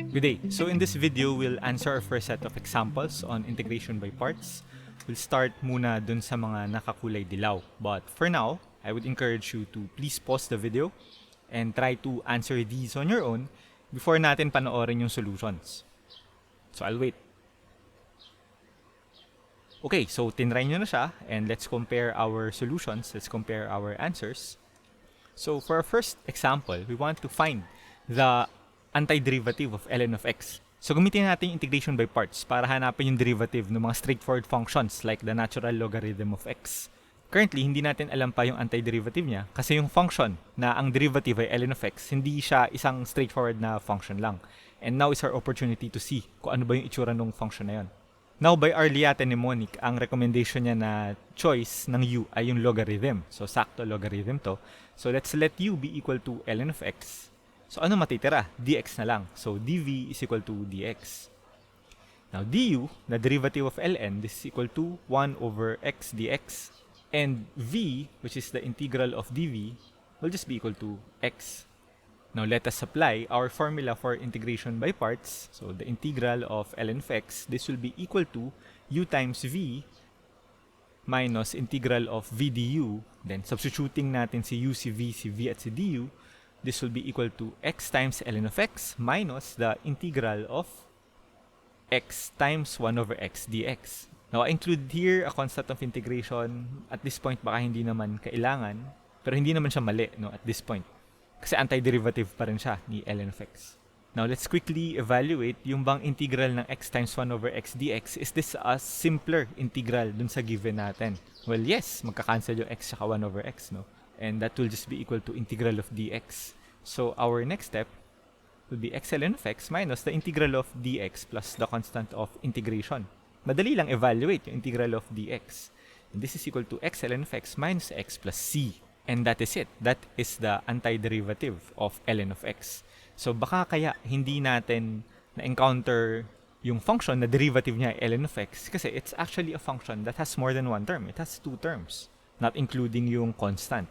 Good day. So in this video, we'll answer our first set of examples on integration by parts. We'll start muna dun sa mga nakakulay dilaw. But for now, I would encourage you to please pause the video and try to answer these on your own before natin panoorin yung solutions. So I'll wait. Okay, so tinry nyo na siya and let's compare our solutions. Let's compare our answers. So for our first example, we want to find the antiderivative of ln of x. So gamitin natin yung integration by parts para hanapin yung derivative ng mga straightforward functions like the natural logarithm of x. Currently, hindi natin alam pa yung antiderivative niya kasi yung function na ang derivative ay ln of x, hindi siya isang straightforward na function lang. And now is our opportunity to see kung ano ba yung itsura ng function na yun. Now, by our LIATE mnemonic, ang recommendation niya na choice ng u ay yung logarithm. So, sakto logarithm to. So, let's let u be equal to ln of x. So, ano matitira? Dx na lang. So, dv is equal to dx. Now, du, the derivative of ln, this is equal to 1 over x dx. And v, which is the integral of dv, will just be equal to x. Now, let us apply our formula for integration by parts. So, the integral of ln of x, this will be equal to u times v minus integral of v du. Then, substituting natin si u, si v at si du, this will be equal to x times ln of x minus the integral of x times 1 over x dx. Now, I include here a constant of integration. At this point, baka hindi naman kailangan. Pero hindi naman siya mali, no, at this point. Kasi antiderivative pa rin siya ni ln of x. Now, let's quickly evaluate yung bang integral ng x times 1 over x dx. Is this a simpler integral dun sa given natin? Well, yes. Magka-cancel yung x saka 1 over x, no? And that will just be equal to integral of dx. So, our next step will be x ln of x minus the integral of dx plus the constant of integration. Madali lang evaluate yung integral of dx. And this is equal to x ln of x minus x plus c. And that is it. That is the antiderivative of ln of x. So, baka kaya hindi natin na-encounter yung function na derivative niya ay ln of x kasi it's actually a function that has more than one term. It has two terms, not including yung constant.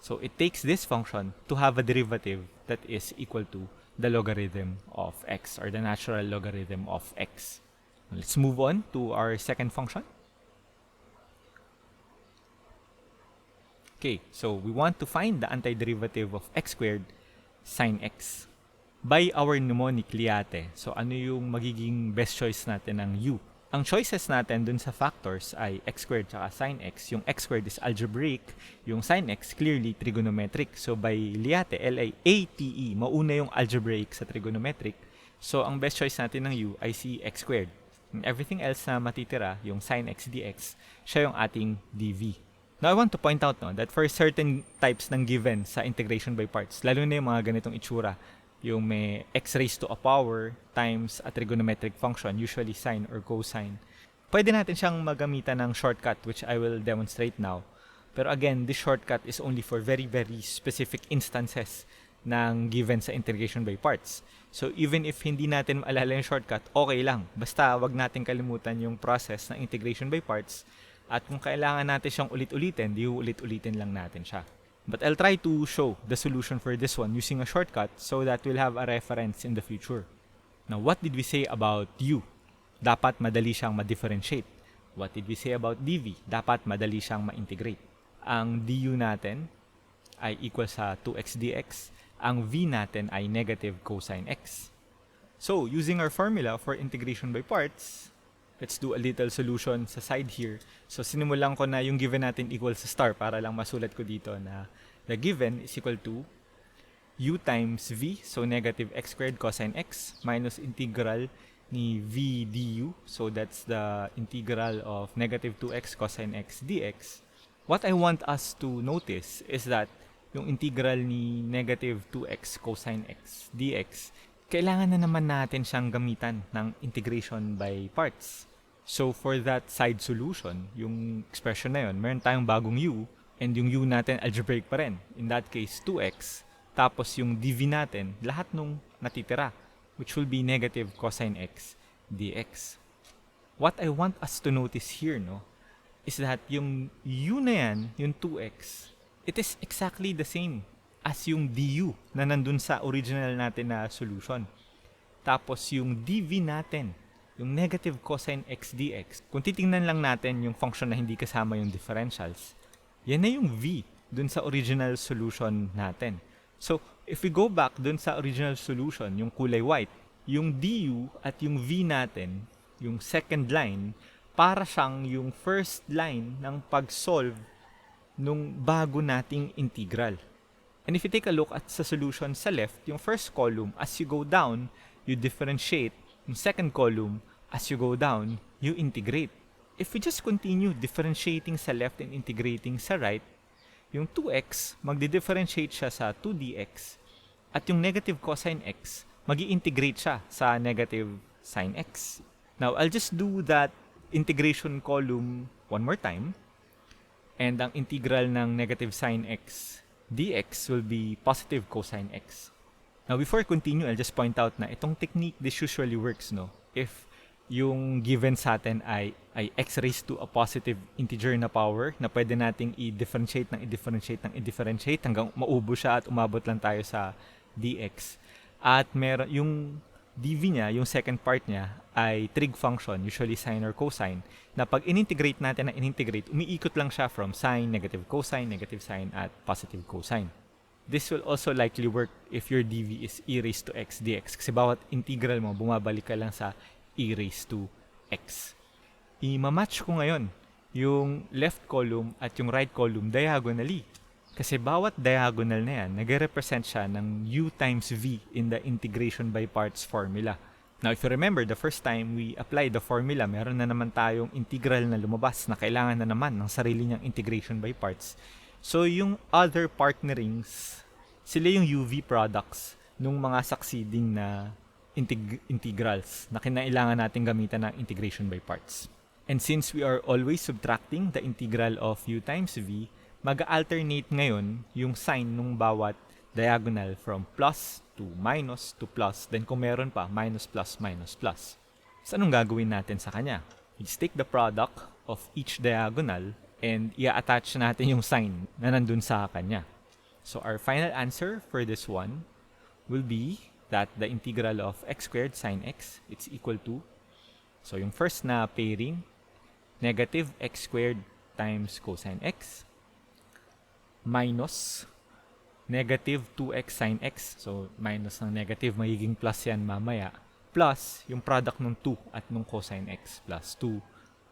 So, it takes this function to have a derivative that is equal to the logarithm of x or the natural logarithm of x. Let's move on to our second function. Okay, so we want to find the antiderivative of x squared sine x by our mnemonic LIATE. So, ano yung magiging best choice natin ng u? Ang choices natin dun sa factors ay x squared at sine x. Yung x squared is algebraic, yung sine x clearly trigonometric. So by LIATE, L-I-A-T-E, mauna yung algebraic sa trigonometric. So ang best choice natin ng u ay si x squared. And everything else na matitira, yung sine x dx, siya yung ating dv. Now I want to point out that for certain types ng given sa integration by parts, lalo na yung mga ganitong itsura, yung may x raised to a power times a trigonometric function, usually sine or cosine. Pwede natin siyang magamitan ng shortcut, which I will demonstrate now. Pero again, this shortcut is only for very, very specific instances ng given sa integration by parts. So even if hindi natin maalala yung shortcut, okay lang. Basta wag natin kalimutan yung process ng integration by parts. At kung kailangan natin siyang ulit-ulitin, di ulit-ulitin lang natin siya. But I'll try to show the solution for this one using a shortcut so that we'll have a reference in the future. Now, what did we say about u? Dapat madali siyang ma-differentiate. What did we say about dv? Dapat madali siyang ma-integrate. Ang du natin ay equal sa 2x dx. Ang v natin ay negative cosine x. So, using our formula for integration by parts, let's do a little solution sa side here. So, sinimulan ko na yung given natin equal sa star para lang masulat ko dito na the given is equal to u times v, so negative x squared cosine x minus integral ni v du. So, that's the integral of negative 2x cosine x dx. What I want us to notice is that yung integral ni negative 2x cosine x dx, kailangan na naman natin siyang gamitan ng integration by parts. So, for that side solution, yung expression na yun, meron tayong bagong u, and yung u natin algebraic pa rin. In that case, 2x. Tapos yung dv natin, lahat nung natitira, which will be negative cosine x dx. What I want us to notice here, is that yung u na yan, yung 2x, it is exactly the same as yung du na nandun sa original natin na solution. Tapos yung dv natin, yung negative cosine x dx, kung titingnan lang natin yung function na hindi kasama yung differentials, yan na yung v dun sa original solution natin. So, if we go back dun sa original solution, yung kulay white, yung du at yung v natin, yung second line, para siyang yung first line ng pag-solve nung bago nating integral. And if you take a look at sa solution sa left, yung first column, as you go down, you differentiate. Yung second column, as you go down, you integrate. If we just continue differentiating sa left and integrating sa right, yung 2x, magdi-differentiate siya sa 2dx. At yung negative cosine x, magi-integrate siya sa negative sine x. Now, I'll just do that integration column one more time. And ang integral ng negative sine x dx will be positive cosine x. Now, before I continue, I'll just point out na itong technique, this usually works, no? If yung given sa atin ay x raised to a positive integer na power na pwede nating i-differentiate hanggang maubos siya at umabot lang tayo sa dx. At meron yung dv niya, yung second part niya, ay trig function, usually sine or cosine, na pag in-integrate natin umiikot lang siya from sine, negative sine, at positive cosine. This will also likely work if your dv is e raised to x dx, kasi bawat integral mo, bumabalik ka lang sa e raised to x. I-match ko ngayon yung left column at yung right column diagonally. Kasi bawat diagonal na yan, nag-represent siya ng u times v in the integration by parts formula. Now, if you remember, the first time we applied the formula, meron na naman tayong integral na lumabas na kailangan na naman ng sarili niyang integration by parts. So, yung other partnerings, sila yung uv products nung mga succeeding na integrals na kinailangan natin gamitan ng integration by parts. And since we are always subtracting the integral of u times v, mag-alternate ngayon yung sign nung bawat diagonal from plus to minus to plus. Then kung meron pa, minus plus minus plus. So anong gagawin natin sa kanya? We just take the product of each diagonal and i-attach natin yung sign na nandun sa kanya. So our final answer for this one will be that the integral of x squared sine x, it's equal to, so yung first na pairing, negative x squared times cosine x minus negative 2x sine x. So, minus ng negative, magiging plus yan mamaya. Plus, yung product ng 2 at ng cosine x plus 2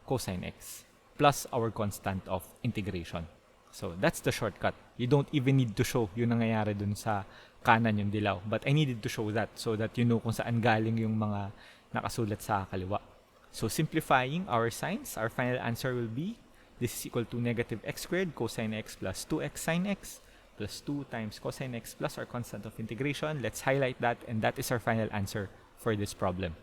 cosine x. Plus our constant of integration. So, that's the shortcut. You don't even need to show yung nangyayari dun sa kanan yung dilaw. But I needed to show that so that you know kung saan galing yung mga nakasulat sa kaliwa. So, simplifying our signs, our final answer will be this is equal to negative x squared cosine x plus 2x sine x plus 2 times cosine x plus our constant of integration. Let's highlight that, and that is our final answer for this problem.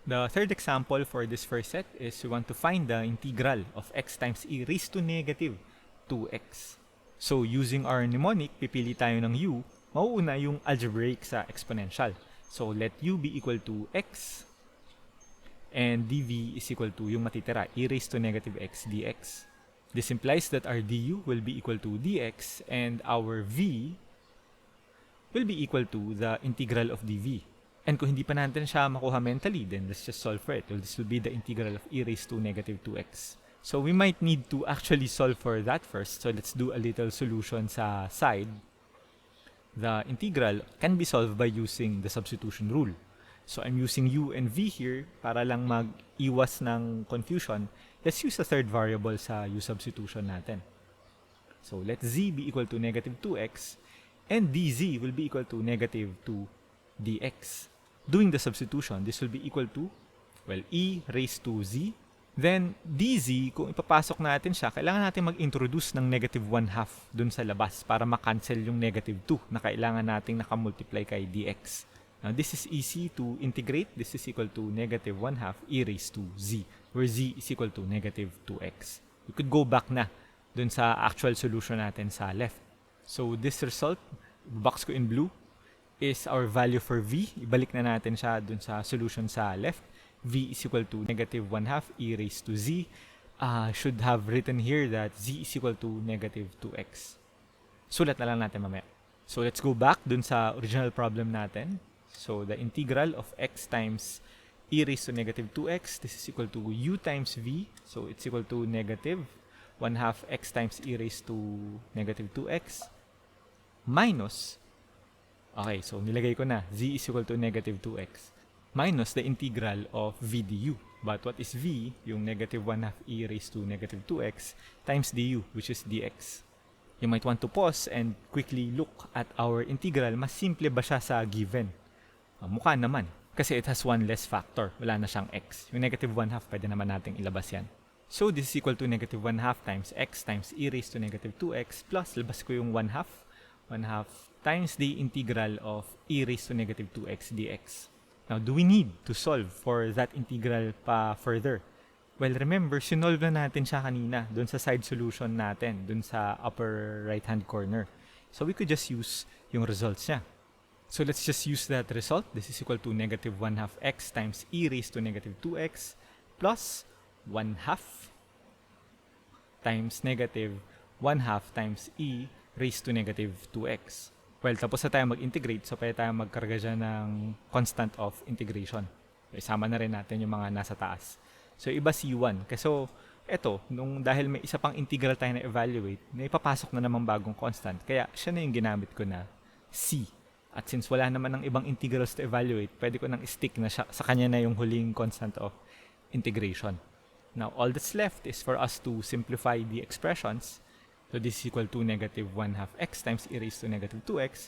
The third example for this first set is we want to find the integral of x times e raised to negative 2x. So using our mnemonic, pipili tayo ng u, mauuna yung algebraic sa exponential. So let u be equal to x and dv is equal to yung matitira, e raised to negative x dx. This implies that our du will be equal to dx and our v will be equal to the integral of dv. And kung hindi pa natin siya makuha mentally, then let's just solve for it. Well, this will be the integral of e raised to negative 2x. So we might need to actually solve for that first. So let's do a little solution sa side. The integral can be solved by using the substitution rule. So I'm using u and v here para lang mag-iwas ng confusion. Let's use a third variable sa u substitution natin. So let z be equal to negative 2x and dz will be equal to negative 2 dx. Doing the substitution, this will be equal to, well, e raised to z. Then dz, kung ipapasok natin siya, kailangan natin mag-introduce ng negative 1/2 dun sa labas para makancel yung negative 2 na kailangan nating nakamultiply kay dx. Now, this is easy to integrate. This is equal to negative 1/2 e raised to z, where z is equal to negative 2x. We could go back na dun sa actual solution natin sa left. So, this result, box ko in blue, is our value for v. Ibalik na natin siya dun sa solution sa left. V is equal to negative 1/2 e raised to z. Should have written here that z is equal to negative 2x. Sulat na lang natin mamaya. So, let's go back dun sa original problem natin. So the integral of x times e raised to negative 2x, this is equal to u times v. So it's equal to negative 1/2 x times e raised to negative 2x minus, okay, so nilagay ko na, z is equal to negative 2x minus the integral of v du. But what is v? Yung negative 1/2 e raised to negative 2x times du, which is dx. You might want to pause and quickly look at our integral. Mas simple ba siya sa given? Mukha naman. Kasi it has one less factor. Wala na siyang x. Yung negative 1/2, pwede naman nating ilabas yan. So this is equal to negative 1/2 times x times e raised to negative 2x plus, labas ko yung 1/2. 1/2 times the integral of e raised to negative 2x dx. Now, do we need to solve for that integral pa further? Well, remember, sinolve na natin siya kanina dun sa side solution natin, dun sa upper right-hand corner. So we could just use yung results niya. So let's just use that result. This is equal to negative 1/2 x times e raised to negative 2x plus 1/2 times negative 1/2 times e raised to negative 2x. Well, tapos na tayo mag-integrate, so pwede tayo magkarga dyan ng constant of integration. Isama na rin natin yung mga nasa taas. So, iba C1. So, eto, dahil may isa pang integral tayo na evaluate, may papasok na namang bagong constant. Kaya, siya na yung ginamit ko na C. At since wala naman ng ibang integrals to evaluate, pwede ko nang stick na siya, sa kanya na yung huling constant of integration. Now, all that's left is for us to simplify the expressions. So, this is equal to negative 1/2 x times e raised to negative 2x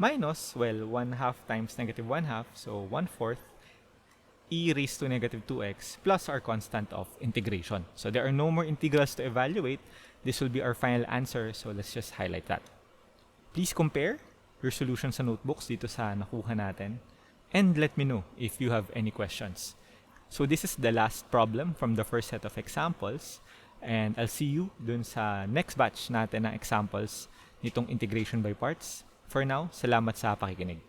minus, well, 1/2 times negative 1/2, so 1/4 e raised to negative 2x plus our constant of integration. So, there are no more integrals to evaluate. This will be our final answer, so let's just highlight that. Please compare your solutions sa notebooks dito sa nakuha natin and let me know if you have any questions. So, this is the last problem from the first set of examples. And I'll see you dun sa next batch natin ng examples nitong integration by parts. For now, salamat sa pakikinig.